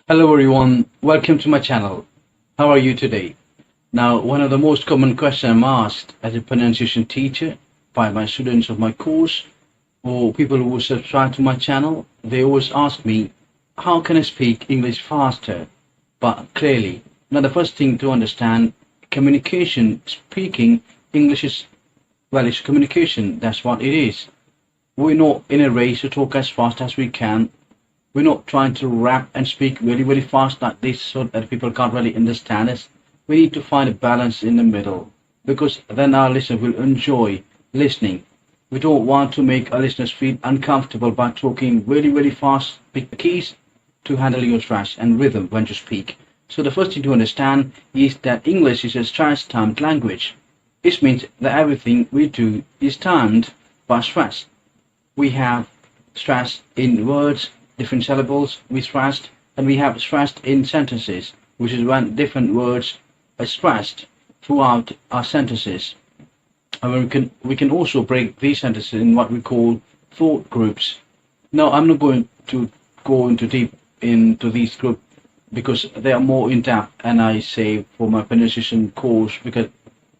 Hello everyone, welcome to my channel. How are you today? Now, one of the most common questions I'm asked as a pronunciation teacher by my students of my course or people who subscribe to my channel, they always ask me, how can I speak English faster but clearly? Now, the first thing to understand, communication, speaking English is, well, it's communication, that's what it is. We're not in a race to talk as fast as we can. We're not trying to rap and speak really, really fast like this so that people can't really understand us. We need to find a balance in the middle because then our listeners will enjoy listening. We don't want to make our listeners feel uncomfortable by talking really, really fast. Pick keys to handle your stress and rhythm when to speak. So the first thing to understand is that English is a stress-timed language. This means that everything we do is timed by stress. We have stress in words, different syllables we stressed, and we have stressed in sentences, which is when different words are stressed throughout our sentences. And we can also break these sentences in what we call thought groups. Now, I'm not going to go into deep into these groups because they are more in depth, and I say for my pronunciation course, because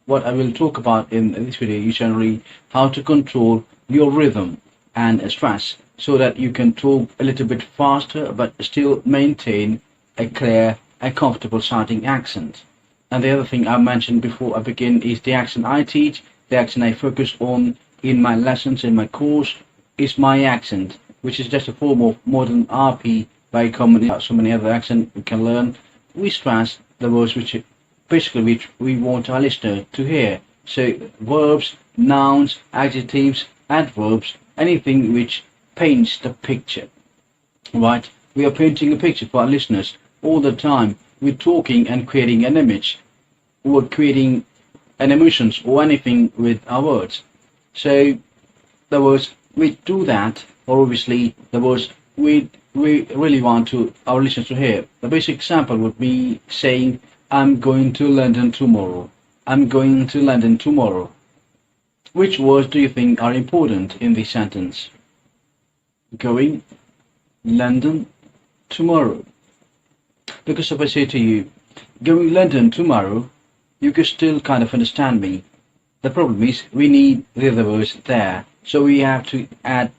what I will talk about in this video is generally how to control your rhythm and stress so that you can talk a little bit faster but still maintain a clear and comfortable sounding accent. And the other thing I mentioned before I begin is the accent I teach, the accent I focus on in my lessons, in my course, is my accent, which is just a form of modern RP, very common, so many other accents we can learn. We stress the words which we want our listener to hear. So verbs, nouns, adjectives, adverbs, anything which paints the picture, right? We are painting a picture for our listeners all the time. We're talking and creating an image. We're creating an emotions or anything with our words. So the words we do that, or obviously the words we really want to our listeners to hear. The basic example would be saying, I'm going to London tomorrow. I'm going to London tomorrow. Which words do you think are important in this sentence? Going London tomorrow. Because if I say to you, going London tomorrow, you can still kind of understand me. The problem is we need the other words there. So we have to add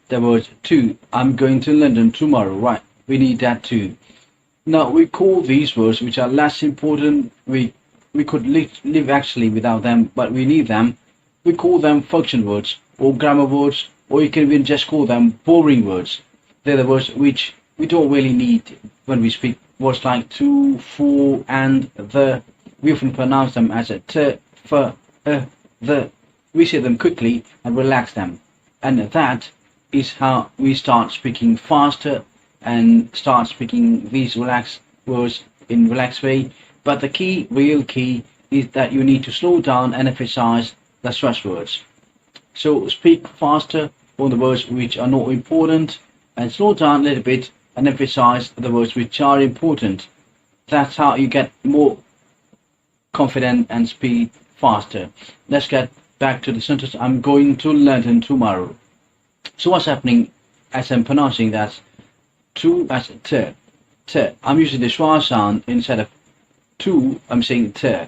the words to. I'm going to London tomorrow, right? We need that too. Now we call these words which are less important. We could live actually without them, but we need them. We call them function words or grammar words, or you can even just call them boring words. They're the words which we don't really need when we speak. Words like to, for, and the. We often pronounce them as a t, f, the. We say them quickly and relax them. And that is how we start speaking faster and start speaking these relaxed words in relaxed way. But the key, real key, is that you need to slow down and emphasize the stress words. So speak faster on the words which are not important and slow down a little bit and emphasize the words which are important. That's how you get more confident and speed faster. Let's get back to the sentence. I'm going to London tomorrow. So what's happening as I'm pronouncing that to as t, t. I'm using the schwa sound instead of to. I'm saying t,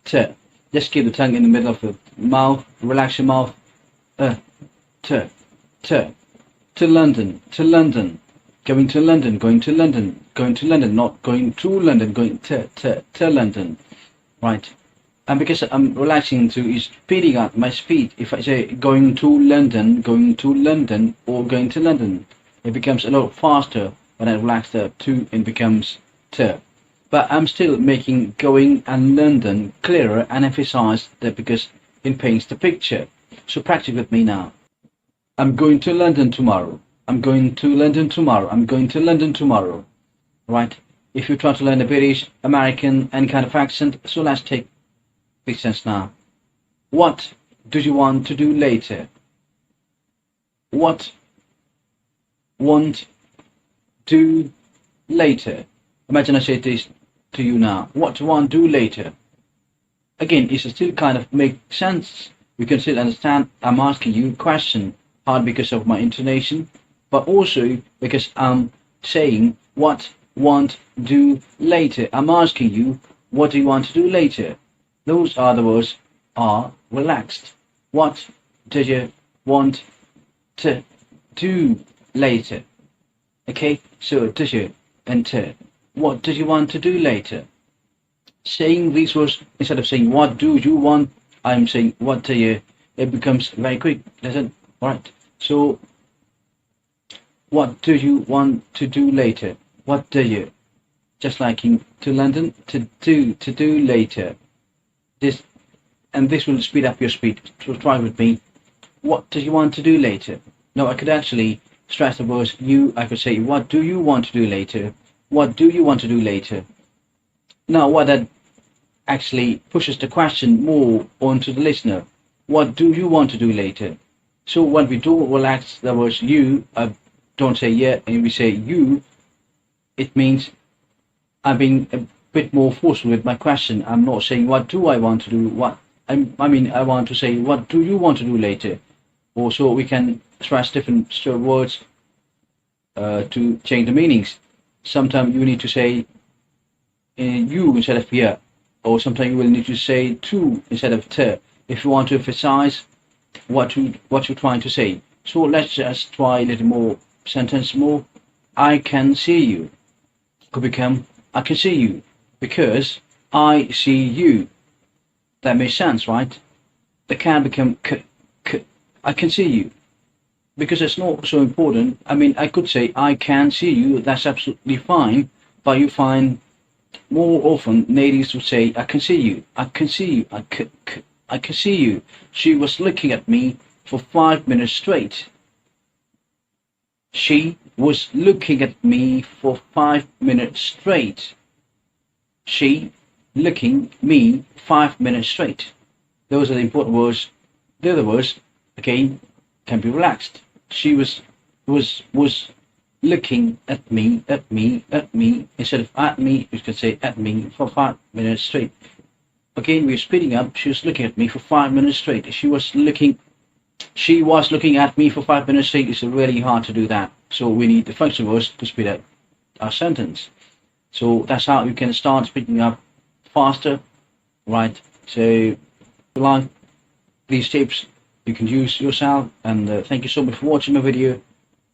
t. Just keep the tongue in the middle of the mouth. Relax your mouth. T, t. To London, to London. Going to London, going to London, going to London. Not going to London, going to London. Right. And because I'm relaxing to is speeding up my speed. If I say going to London, or going to London, it becomes a lot faster when I relax the to and becomes t. But I'm still making going and London clearer and emphasize that because it paints the picture. So practice with me now. I'm going to London tomorrow. I'm going to London tomorrow. I'm going to London tomorrow. Right? If you try to learn a British, American, any kind of accent, so let's take big sense now. What do you want to do later? What want do later? Imagine I say this to you now. What do you want to do later? Again, it still kind of make sense. You can still understand I'm asking you a question, hard because of my intonation, but also because I'm saying what want to do later? I'm asking you, what do you want to do later? Those are the words are relaxed. What do you want to do later? Okay, so do you and to. What do you want to do later? Saying these words instead of saying what do you want, I'm saying what do you. It becomes very quick, doesn't it? Alright. So what do you want to do later? What do you? Just like in to London, to do later. This and this will speed up your speed. So try with me. What do you want to do later? Now I could actually stress the words you. I could say, what do you want to do later? What do you want to do later? Now what that actually pushes the question more onto the listener. What do you want to do later? So when we do relax the words you, don't say yeah, and we say you, it means I'm being a bit more forceful with my question. I'm not saying what do I want to do. I want to say what do you want to do later. Also, we can stress different words to change the meanings. Sometimes you need to say you instead of yeah, or sometimes you will need to say to instead of te if you want to emphasize what you're trying to say. So let's just try a little more sentence more. I can see you could become I can see you because I see you. That makes sense, right? The can become I can see you because it's not so important. I mean, I could say I can see you. That's absolutely fine, but you find more often ladies would say I can see you. I can see you. I can see you. She was looking at me for 5 minutes straight. She was looking at me for 5 minutes straight. She looking me 5 minutes straight. Those are the important words. The other words, again, can be relaxed. She was looking at me instead of at me. You can say at me for 5 minutes straight. Again, we're speeding up. She was looking at me for 5 minutes straight. She was looking at me for 5 minutes straight. It's really hard to do that. So we need the functional words to speed up our sentence. So that's how you can start speaking up faster, right? So if you like these tips, you can use yourself. And thank you so much for watching my video.